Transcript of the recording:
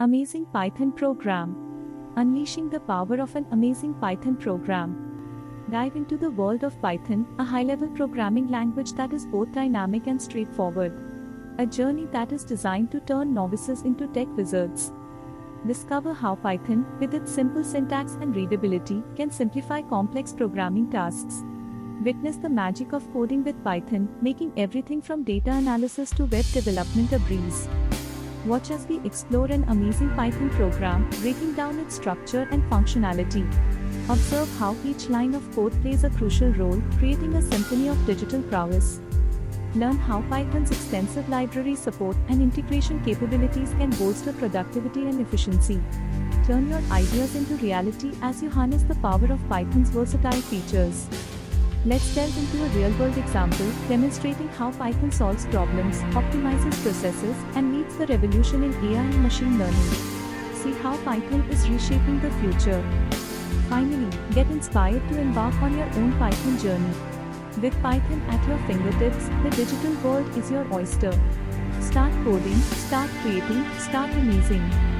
Amazing Python Program. Unleashing the power of an amazing Python program. Dive into the world of Python, a high-level programming language that is both dynamic and straightforward. A journey that is designed to turn novices into tech wizards. Discover how Python, with its simple syntax and readability, can simplify complex programming tasks. Witness the magic of coding with Python, making everything from data analysis to web development a breeze. Watch as we explore an amazing Python program, breaking down its structure and functionality. Observe how each line of code plays a crucial role, creating a symphony of digital prowess. Learn how Python's extensive library support and integration capabilities can bolster productivity and efficiency. Turn your ideas into reality as you harness the power of Python's versatile features. Let's delve into a real-world example, demonstrating how Python solves problems, optimizes processes, and leads the revolution in AI and machine learning. See how Python is reshaping the future. Finally, get inspired to embark on your own Python journey. With Python at your fingertips, the digital world is your oyster. Start coding, start creating, start amazing.